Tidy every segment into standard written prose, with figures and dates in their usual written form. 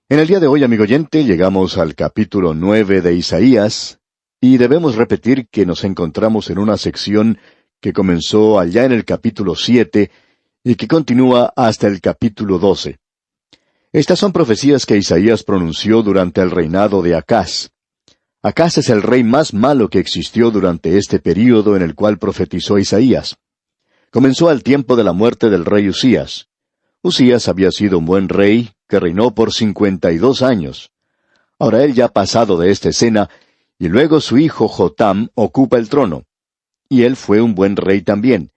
En el día de hoy, amigo oyente, llegamos al capítulo 9 de Isaías, y debemos repetir que nos encontramos en una sección que comenzó allá en el capítulo 7 y que continúa hasta el capítulo 12. Estas son profecías que Isaías pronunció durante el reinado de Acaz. Acaz es el rey más malo que existió durante este período en el cual profetizó Isaías. Comenzó al tiempo de la muerte del rey Usías. Usías había sido un buen rey que reinó por 52 años. Ahora él ya ha pasado de esta escena, y luego su hijo Jotam ocupa el trono. Y él fue un buen rey también.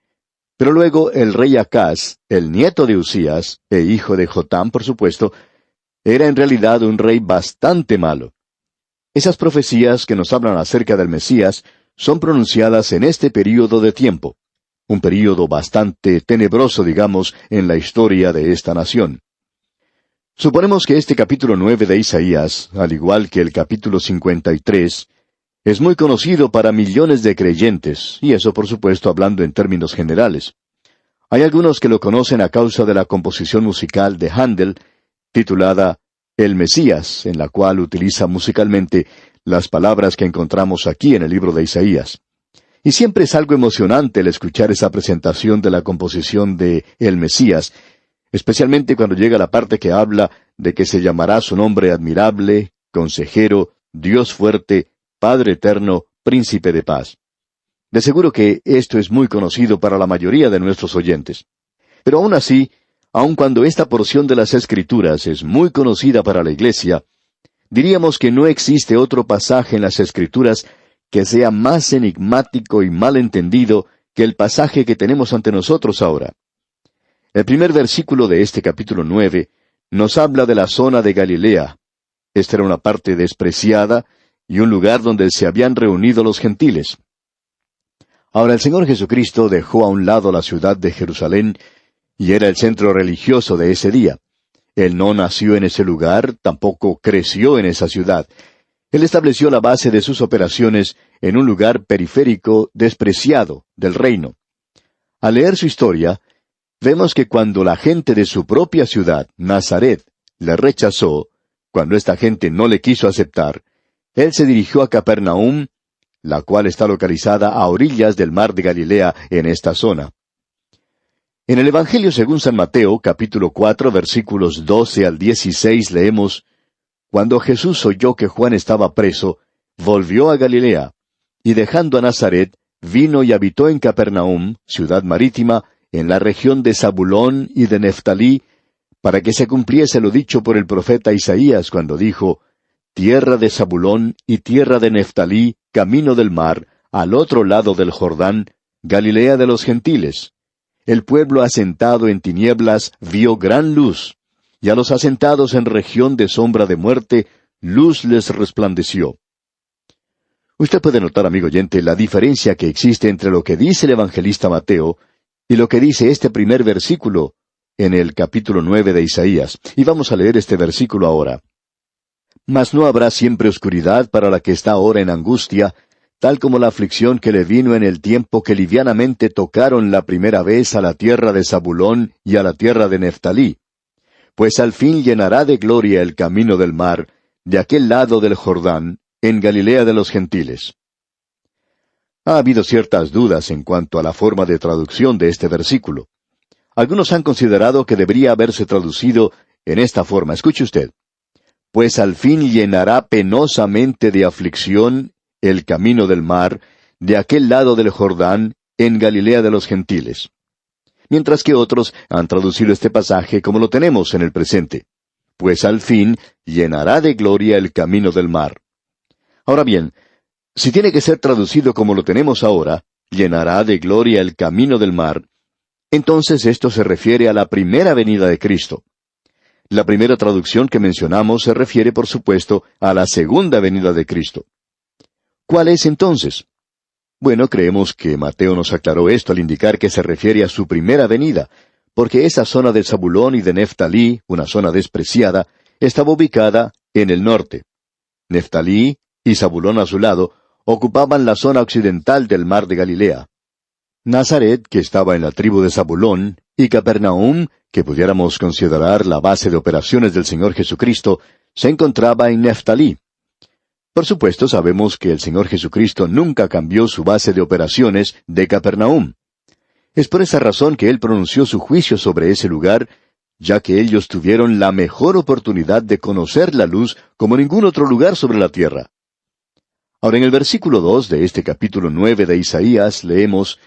Pero luego el rey Acaz, el nieto de Usías, e hijo de Jotam, por supuesto, era en realidad un rey bastante malo. Esas profecías que nos hablan acerca del Mesías son pronunciadas en este período de tiempo. Un período bastante tenebroso, digamos, en la historia de esta nación. Suponemos que este capítulo 9 de Isaías, al igual que el capítulo 53, es muy conocido para millones de creyentes, y eso por supuesto hablando en términos generales. Hay algunos que lo conocen a causa de la composición musical de Händel, titulada El Mesías, en la cual utiliza musicalmente las palabras que encontramos aquí en el libro de Isaías. Y siempre es algo emocionante el escuchar esa presentación de la composición de El Mesías, especialmente cuando llega la parte que habla de que se llamará su nombre admirable, consejero, Dios fuerte, Padre eterno, príncipe de paz. De seguro que esto es muy conocido para la mayoría de nuestros oyentes. Pero aún así, aun cuando esta porción de las Escrituras es muy conocida para la Iglesia, diríamos que no existe otro pasaje en las Escrituras que sea más enigmático y mal entendido que el pasaje que tenemos ante nosotros ahora. El primer versículo de este capítulo 9 nos habla de la zona de Galilea. Esta era una parte despreciada y un lugar donde se habían reunido los gentiles. Ahora el Señor Jesucristo dejó a un lado la ciudad de Jerusalén y era el centro religioso de ese día. Él no nació en ese lugar, tampoco creció en esa ciudad. Él estableció la base de sus operaciones en un lugar periférico despreciado del reino. Al leer su historia, vemos que cuando la gente de su propia ciudad, Nazaret, le rechazó, cuando esta gente no le quiso aceptar, él se dirigió a Capernaum, la cual está localizada a orillas del mar de Galilea en esta zona. En el Evangelio según San Mateo, capítulo 4, versículos 12 al 16, leemos: Cuando Jesús oyó que Juan estaba preso, volvió a Galilea, y dejando a Nazaret, vino y habitó en Capernaum, ciudad marítima, en la región de Zabulón y de Neftalí, para que se cumpliese lo dicho por el profeta Isaías cuando dijo: Tierra de Zabulón y tierra de Neftalí, camino del mar, al otro lado del Jordán, Galilea de los gentiles. El pueblo asentado en tinieblas vio gran luz, y a los asentados en región de sombra de muerte, luz les resplandeció. Usted puede notar, amigo oyente, la diferencia que existe entre lo que dice el evangelista Mateo y lo que dice este primer versículo en el capítulo 9 de Isaías. Y vamos a leer este versículo ahora. Mas no habrá siempre oscuridad para la que está ahora en angustia, tal como la aflicción que le vino en el tiempo que livianamente tocaron la primera vez a la tierra de Zabulón y a la tierra de Neftalí. Pues al fin llenará de gloria el camino del mar, de aquel lado del Jordán, en Galilea de los gentiles. Ha habido ciertas dudas en cuanto a la forma de traducción de este versículo. Algunos han considerado que debería haberse traducido en esta forma. Escuche usted. Pues al fin llenará penosamente de aflicción el camino del mar, de aquel lado del Jordán, en Galilea de los gentiles. Mientras que otros han traducido este pasaje como lo tenemos en el presente. Pues al fin llenará de gloria el camino del mar. Ahora bien, si tiene que ser traducido como lo tenemos ahora, llenará de gloria el camino del mar, entonces esto se refiere a la primera venida de Cristo. La primera traducción que mencionamos se refiere, por supuesto, a la segunda venida de Cristo. ¿Cuál es entonces? Bueno, creemos que Mateo nos aclaró esto al indicar que se refiere a su primera venida, porque esa zona de Zabulón y de Neftalí, una zona despreciada, estaba ubicada en el norte. Neftalí y Zabulón a su lado ocupaban la zona occidental del mar de Galilea. Nazaret, que estaba en la tribu de Zabulón, y Capernaum, que pudiéramos considerar la base de operaciones del Señor Jesucristo, se encontraba en Neftalí. Por supuesto, sabemos que el Señor Jesucristo nunca cambió su base de operaciones de Capernaum. Es por esa razón que Él pronunció su juicio sobre ese lugar, ya que ellos tuvieron la mejor oportunidad de conocer la luz como ningún otro lugar sobre la tierra. Ahora, en el versículo 2 de este capítulo 9 de Isaías leemos: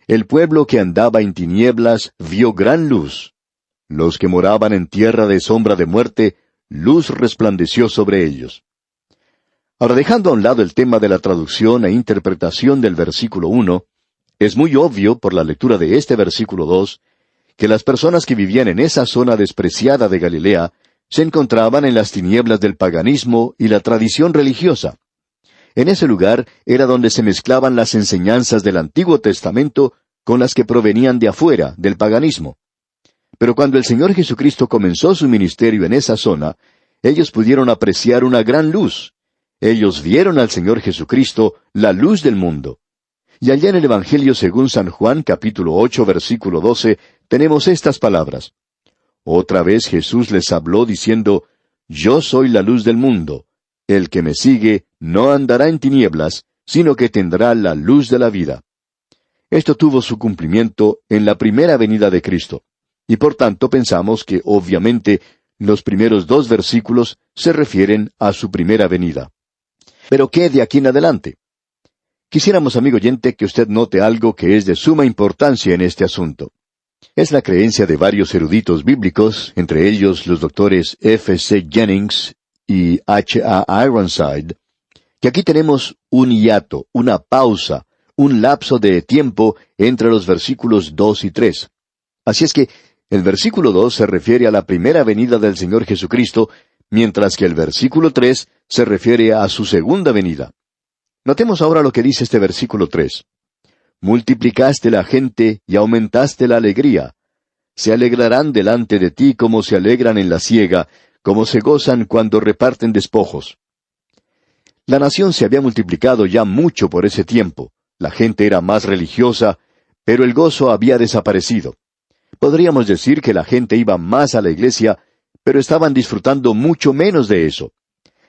«El pueblo que andaba en tinieblas vio gran luz. Los que moraban en tierra de sombra de muerte, luz resplandeció sobre ellos». Ahora, dejando a un lado el tema de la traducción e interpretación del versículo 1, es muy obvio por la lectura de este versículo 2, que las personas que vivían en esa zona despreciada de Galilea se encontraban en las tinieblas del paganismo y la tradición religiosa. En ese lugar era donde se mezclaban las enseñanzas del Antiguo Testamento con las que provenían de afuera, del paganismo. Pero cuando el Señor Jesucristo comenzó su ministerio en esa zona, ellos pudieron apreciar una gran luz. Ellos vieron al Señor Jesucristo, la luz del mundo. Y allá en el Evangelio según San Juan, capítulo 8, versículo 12, tenemos estas palabras: «Otra vez Jesús les habló diciendo: Yo soy la luz del mundo. El que me sigue no andará en tinieblas, sino que tendrá la luz de la vida». Esto tuvo su cumplimiento en la primera venida de Cristo. Y por tanto pensamos que, obviamente, los primeros 2 versículos se refieren a su primera venida. Pero ¿qué de aquí en adelante? Quisiéramos, amigo oyente, que usted note algo que es de suma importancia en este asunto. Es la creencia de varios eruditos bíblicos, entre ellos los doctores F. C. Jennings y H. A. Ironside, que aquí tenemos un hiato, una pausa, un lapso de tiempo entre los versículos 2 y 3. Así es que el versículo 2 se refiere a la primera venida del Señor Jesucristo, mientras que el versículo 3 se refiere a su segunda venida. Notemos ahora lo que dice este versículo 3. «Multiplicaste la gente y aumentaste la alegría. Se alegrarán delante de ti como se alegran en la siega, como se gozan cuando reparten despojos». La nación se había multiplicado ya mucho por ese tiempo. La gente era más religiosa, pero el gozo había desaparecido. Podríamos decir que la gente iba más a la iglesia, pero estaban disfrutando mucho menos de eso.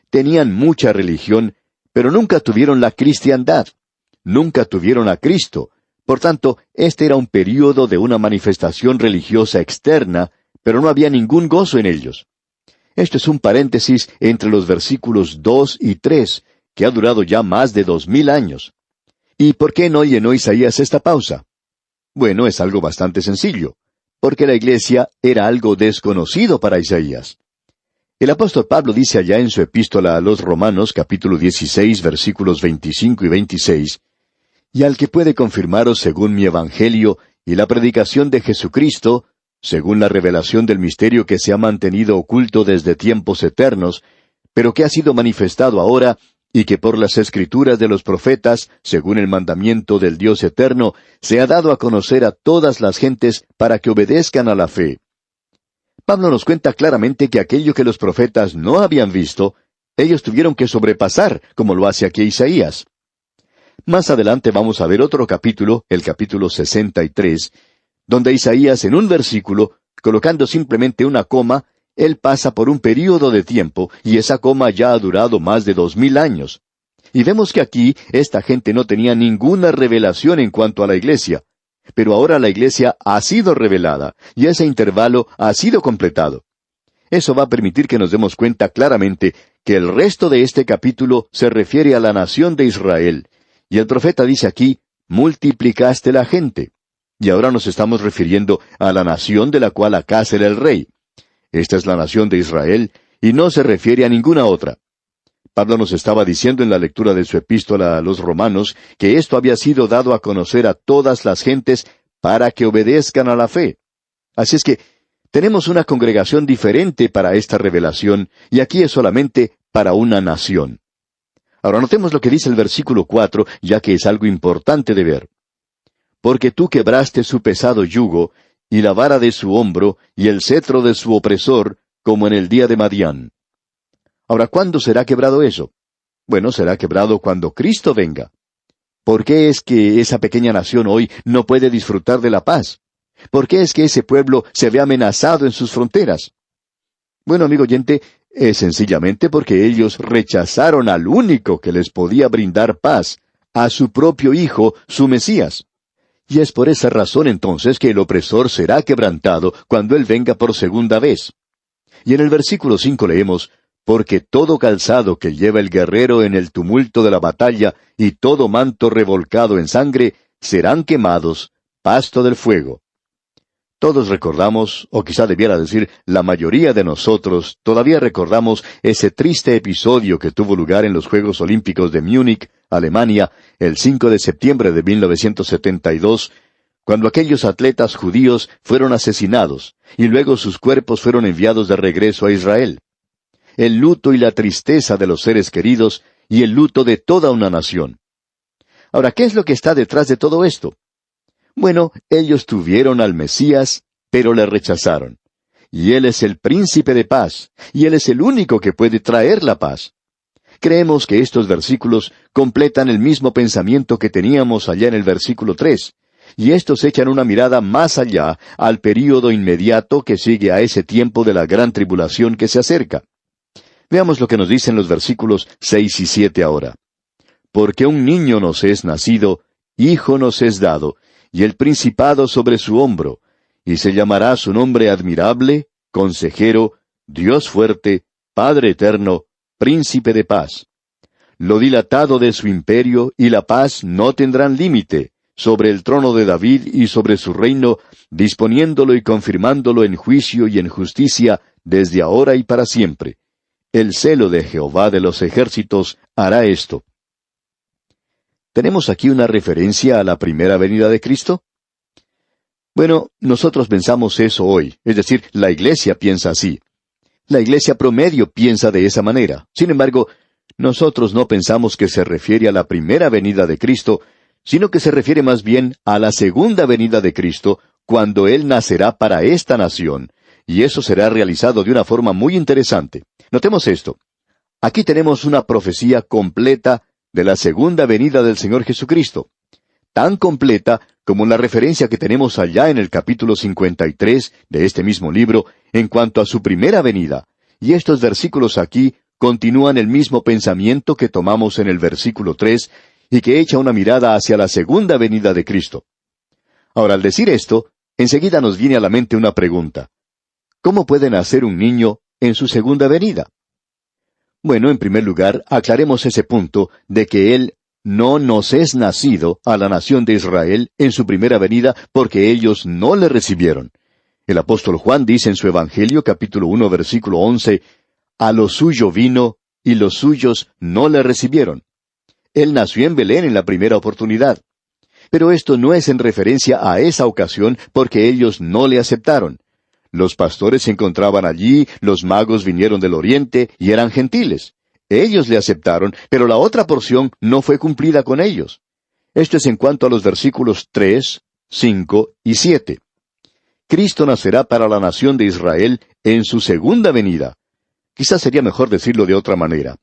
Tenían mucha religión, pero nunca tuvieron la cristiandad. Nunca tuvieron a Cristo. Por tanto, este era un período de una manifestación religiosa externa, pero no había ningún gozo en ellos. Esto es un paréntesis entre los versículos 2 y 3, que ha durado ya más de 2000 años. ¿Y por qué no llenó Isaías esta pausa? Bueno, es algo bastante sencillo, porque la iglesia era algo desconocido para Isaías. El apóstol Pablo dice allá en su epístola a los Romanos, capítulo 16, versículos 25 y 26, «Y al que puede confirmaros según mi evangelio y la predicación de Jesucristo, según la revelación del misterio que se ha mantenido oculto desde tiempos eternos, pero que ha sido manifestado ahora, y que por las escrituras de los profetas, según el mandamiento del Dios eterno, se ha dado a conocer a todas las gentes para que obedezcan a la fe». Pablo nos cuenta claramente que aquello que los profetas no habían visto, ellos tuvieron que sobrepasar, como lo hace aquí Isaías. Más adelante vamos a ver otro capítulo, el capítulo 63, donde Isaías en un versículo, colocando simplemente una coma, él pasa por un período de tiempo, y esa coma ya ha durado más de 2000 años. Y vemos que aquí esta gente no tenía ninguna revelación en cuanto a la iglesia. Pero ahora la iglesia ha sido revelada, y ese intervalo ha sido completado. Eso va a permitir que nos demos cuenta claramente que el resto de este capítulo se refiere a la nación de Israel. Y el profeta dice aquí, multiplicaste la gente. Y ahora nos estamos refiriendo a la nación de la cual Acaz era el rey. Esta es la nación de Israel, y no se refiere a ninguna otra. Pablo nos estaba diciendo en la lectura de su epístola a los Romanos que esto había sido dado a conocer a todas las gentes para que obedezcan a la fe. Así es que tenemos una congregación diferente para esta revelación, y aquí es solamente para una nación. Ahora notemos lo que dice el versículo 4, ya que es algo importante de ver. «Porque tú quebraste su pesado yugo, y la vara de su hombro, y el cetro de su opresor, como en el día de Madián». Ahora, ¿cuándo será quebrado eso? Bueno, será quebrado cuando Cristo venga. ¿Por qué es que esa pequeña nación hoy no puede disfrutar de la paz? ¿Por qué es que ese pueblo se ve amenazado en sus fronteras? Bueno, amigo oyente, Es sencillamente porque ellos rechazaron al único que les podía brindar paz, a su propio Hijo, su Mesías. Y es por esa razón entonces que el opresor será quebrantado cuando Él venga por segunda vez. Y en el versículo 5 leemos, porque todo calzado que lleva el guerrero en el tumulto de la batalla y todo manto revolcado en sangre serán quemados, pasto del fuego. Todos recordamos, o quizá debiera decir, la mayoría de nosotros, todavía recordamos ese triste episodio que tuvo lugar en los Juegos Olímpicos de Múnich, Alemania, el 5 de septiembre de 1972, cuando aquellos atletas judíos fueron asesinados, y luego sus cuerpos fueron enviados de regreso a Israel. El luto y la tristeza de los seres queridos, y el luto de toda una nación. Ahora, ¿qué es lo que está detrás de todo esto? Bueno, ellos tuvieron al Mesías, pero le rechazaron. Y Él es el príncipe de paz, y Él es el único que puede traer la paz. Creemos que estos versículos completan el mismo pensamiento que teníamos allá en el versículo 3, y estos echan una mirada más allá al período inmediato que sigue a ese tiempo de la gran tribulación que se acerca. Veamos lo que nos dicen los versículos 6 y 7 ahora. Porque un niño nos es nacido, hijo nos es dado, y el principado sobre su hombro, y se llamará su nombre admirable, consejero, Dios fuerte, Padre eterno, príncipe de paz. Lo dilatado de su imperio y la paz no tendrán límite, sobre el trono de David y sobre su reino, disponiéndolo y confirmándolo en juicio y en justicia desde ahora y para siempre. El celo de Jehová de los ejércitos hará esto. ¿Tenemos aquí una referencia a la primera venida de Cristo? Bueno, nosotros pensamos eso hoy, es decir, la Iglesia piensa así. La Iglesia promedio piensa de esa manera. Sin embargo, nosotros no pensamos que se refiere a la primera venida de Cristo, sino que se refiere más bien a la segunda venida de Cristo, cuando Él nacerá para esta nación, y eso será realizado de una forma muy interesante. Notemos esto. Aquí tenemos una profecía completa de la segunda venida del Señor Jesucristo. Tan completa como la referencia que tenemos allá en el capítulo 53 de este mismo libro en cuanto a su primera venida. Y estos versículos aquí continúan el mismo pensamiento que tomamos en el versículo 3 y que echa una mirada hacia la segunda venida de Cristo. Ahora, al decir esto, enseguida nos viene a la mente una pregunta. ¿Cómo puede nacer un niño en su segunda venida? Bueno, en primer lugar, aclaremos ese punto de que Él no nos es nacido a la nación de Israel en su primera venida porque ellos no le recibieron. El apóstol Juan dice en su Evangelio, capítulo 1, versículo 11, «A lo suyo vino, y los suyos no le recibieron». Él nació en Belén en la primera oportunidad. Pero esto no es en referencia a esa ocasión porque ellos no le aceptaron. Los pastores se encontraban allí, los magos vinieron del oriente y eran gentiles. Ellos le aceptaron, pero la otra porción no fue cumplida con ellos. Esto es en cuanto a los versículos 3, 5 y 7. Cristo nacerá para la nación de Israel en su segunda venida. Quizás sería mejor decirlo de otra manera.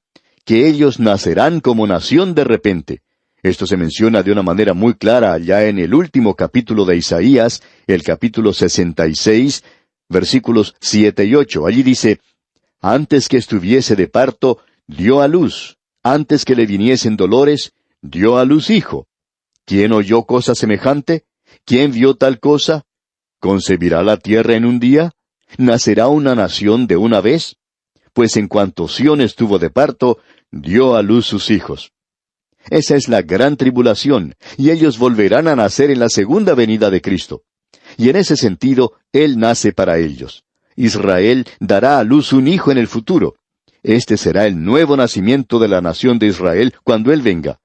Que ellos nacerán como nación de repente. Esto se menciona de una manera muy clara allá en el último capítulo de Isaías, el capítulo 66, versículos 7 y 8. Allí dice, «Antes que estuviese de parto, dio a luz. Antes que le viniesen dolores, dio a luz hijo. ¿Quién oyó cosa semejante? ¿Quién vio tal cosa? ¿Concebirá la tierra en un día? ¿Nacerá una nación de una vez? Pues en cuanto Sión estuvo de parto, dio a luz sus hijos». Esa es la gran tribulación, y ellos volverán a nacer en la segunda venida de Cristo. Y en ese sentido, Él nace para ellos. Israel dará a luz un hijo en el futuro. Este será el nuevo nacimiento de la nación de Israel cuando Él venga.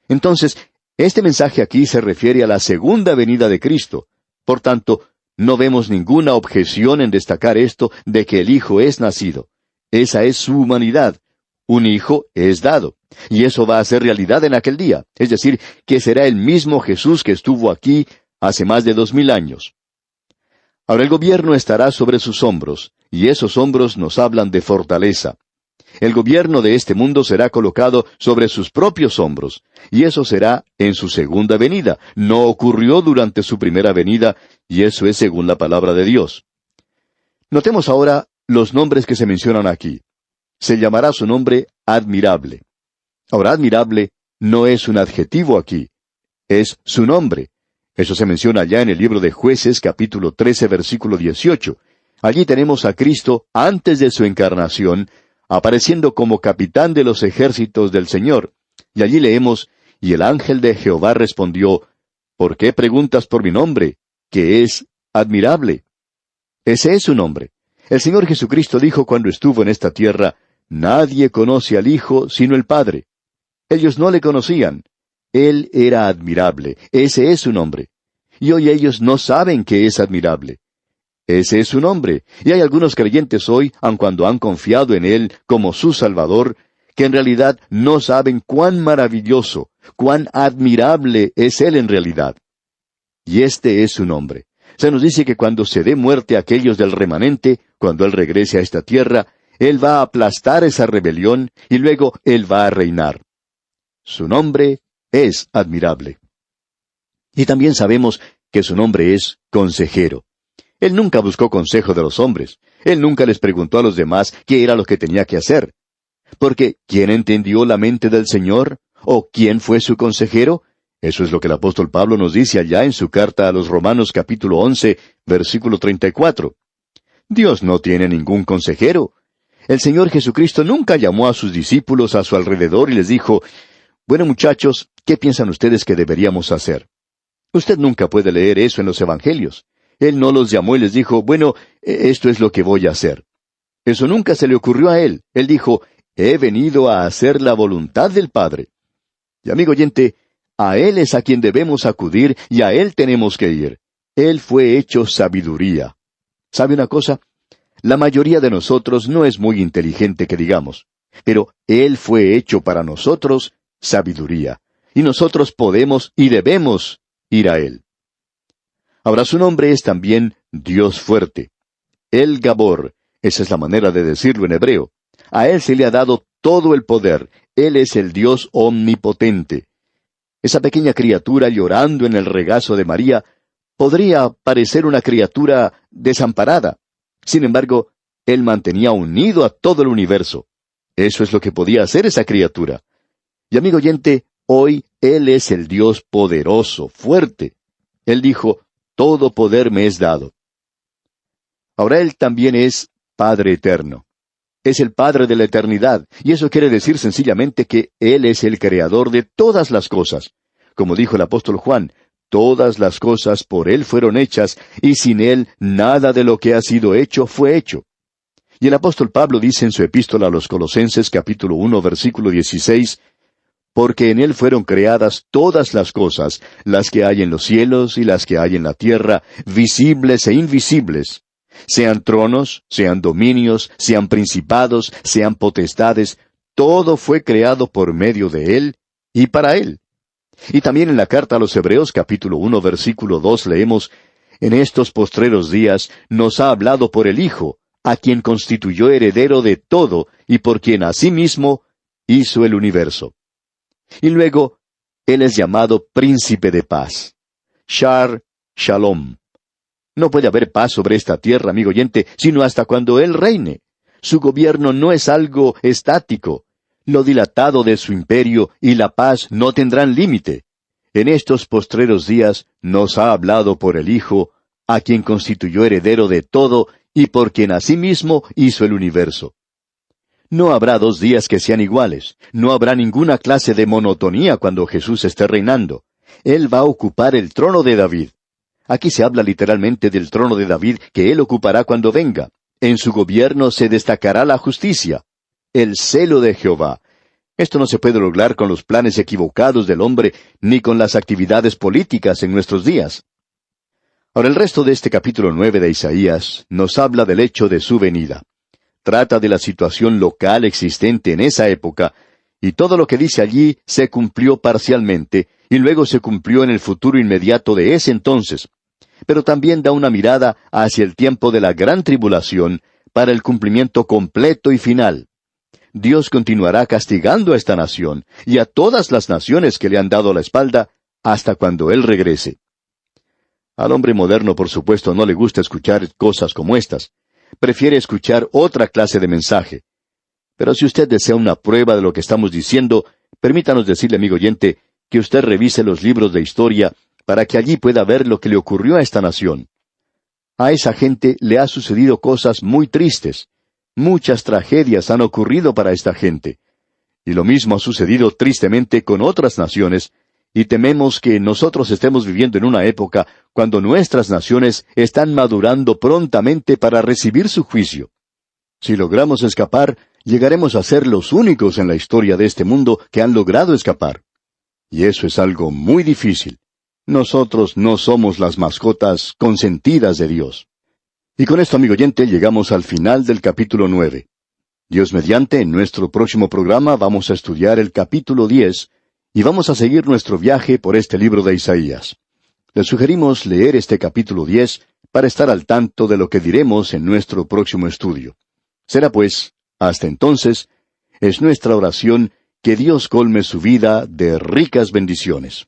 Entonces, este mensaje aquí se refiere a la segunda venida de Cristo. Por tanto, no vemos ninguna objeción en destacar esto de que el Hijo es nacido. Esa es su humanidad. Un hijo es dado. Y eso va a ser realidad en aquel día. Es decir, que será el mismo Jesús que estuvo aquí hace más de 2000 años. Ahora el gobierno estará sobre sus hombros, y esos hombros nos hablan de fortaleza. El gobierno de este mundo será colocado sobre sus propios hombros, y eso será en su segunda venida. No ocurrió durante su primera venida, y eso es según la palabra de Dios. Notemos ahora los nombres que se mencionan aquí. Se llamará su nombre admirable. Ahora, admirable no es un adjetivo aquí, es su nombre. Eso se menciona allá en el libro de Jueces, capítulo 13, versículo 18. Allí tenemos a Cristo antes de su encarnación, apareciendo como capitán de los ejércitos del Señor. Y allí leemos, y el ángel de Jehová respondió, ¿por qué preguntas por mi nombre, que es admirable? Ese es su nombre. El Señor Jesucristo dijo cuando estuvo en esta tierra, nadie conoce al Hijo sino el Padre. Ellos no le conocían. Él era admirable. Ese es su nombre. Y hoy ellos no saben que es admirable. Ese es su nombre. Y hay algunos creyentes hoy, aun cuando han confiado en Él como su Salvador, que en realidad no saben cuán maravilloso, cuán admirable es Él en realidad. Y este es su nombre. Se nos dice que cuando se dé muerte a aquellos del remanente, cuando Él regrese a esta tierra, Él va a aplastar esa rebelión y luego Él va a reinar. Su nombre es admirable. Y también sabemos que su nombre es consejero. Él nunca buscó consejo de los hombres. Él nunca les preguntó a los demás qué era lo que tenía que hacer. Porque, ¿quién entendió la mente del Señor? ¿O quién fue su consejero? Eso es lo que el apóstol Pablo nos dice allá en su carta a los Romanos capítulo 11, versículo 34. Dios no tiene ningún consejero. El Señor Jesucristo nunca llamó a sus discípulos a su alrededor y les dijo, bueno muchachos, ¿qué piensan ustedes que deberíamos hacer? Usted nunca puede leer eso en los Evangelios. Él no los llamó y les dijo, bueno, esto es lo que voy a hacer. Eso nunca se le ocurrió a Él. Él dijo, he venido a hacer la voluntad del Padre. Y amigo oyente, a Él es a quien debemos acudir y a Él tenemos que ir. Él fue hecho sabiduría. ¿Sabe una cosa? La mayoría de nosotros no es muy inteligente que digamos, pero Él fue hecho para nosotros sabiduría. Y nosotros podemos y debemos ir a Él. Ahora su nombre es también Dios fuerte. El Gabor, esa es la manera de decirlo en hebreo. A Él se le ha dado todo el poder. Él es el Dios omnipotente. Esa pequeña criatura llorando en el regazo de María podría parecer una criatura desamparada. Sin embargo, Él mantenía unido a todo el universo. Eso es lo que podía hacer esa criatura. Y amigo oyente, hoy Él es el Dios poderoso, fuerte. Él dijo, todo poder me es dado. Ahora Él también es Padre eterno. Es el Padre de la eternidad, y eso quiere decir sencillamente que Él es el creador de todas las cosas. Como dijo el apóstol Juan, todas las cosas por Él fueron hechas, y sin Él nada de lo que ha sido hecho fue hecho. Y el apóstol Pablo dice en su epístola a los Colosenses capítulo 1 versículo 16, porque en Él fueron creadas todas las cosas, las que hay en los cielos y las que hay en la tierra, visibles e invisibles. Sean tronos, sean dominios, sean principados, sean potestades, todo fue creado por medio de Él y para Él. Y también en la carta a los Hebreos capítulo 1 versículo 2 leemos, en estos postreros días nos ha hablado por el Hijo, a quien constituyó heredero de todo y por quien asimismo hizo el universo. Y luego, Él es llamado Príncipe de Paz. Shar Shalom. No puede haber paz sobre esta tierra, amigo oyente, sino hasta cuando Él reine. Su gobierno no es algo estático. Lo dilatado de su imperio y la paz no tendrán límite. En estos postreros días nos ha hablado por el Hijo, a quien constituyó heredero de todo y por quien asimismo hizo el universo. No habrá 2 días que sean iguales. No habrá ninguna clase de monotonía cuando Jesús esté reinando. Él va a ocupar el trono de David. Aquí se habla literalmente del trono de David que Él ocupará cuando venga. En su gobierno se destacará la justicia, el celo de Jehová. Esto no se puede lograr con los planes equivocados del hombre, ni con las actividades políticas en nuestros días. Ahora el resto de este capítulo 9 de Isaías nos habla del hecho de su venida. Trata de la situación local existente en esa época, y todo lo que dice allí se cumplió parcialmente, y luego se cumplió en el futuro inmediato de ese entonces. Pero también da una mirada hacia el tiempo de la gran tribulación, para el cumplimiento completo y final. Dios continuará castigando a esta nación, y a todas las naciones que le han dado la espalda, hasta cuando Él regrese. Al hombre moderno, por supuesto, no le gusta escuchar cosas como estas. Prefiere escuchar otra clase de mensaje. Pero si usted desea una prueba de lo que estamos diciendo, permítanos decirle, amigo oyente, que usted revise los libros de historia para que allí pueda ver lo que le ocurrió a esta nación. A esa gente le ha sucedido cosas muy tristes. Muchas tragedias han ocurrido para esta gente. Y lo mismo ha sucedido tristemente con otras naciones, y tememos que nosotros estemos viviendo en una época cuando nuestras naciones están madurando prontamente para recibir su juicio. Si logramos escapar, llegaremos a ser los únicos en la historia de este mundo que han logrado escapar. Y eso es algo muy difícil. Nosotros no somos las mascotas consentidas de Dios. Y con esto, amigo oyente, llegamos al final del capítulo 9. Dios mediante, en nuestro próximo programa vamos a estudiar el capítulo 10 y vamos a seguir nuestro viaje por este libro de Isaías. Le sugerimos leer este capítulo 10 para estar al tanto de lo que diremos en nuestro próximo estudio. Será pues, hasta entonces, es nuestra oración que Dios colme su vida de ricas bendiciones.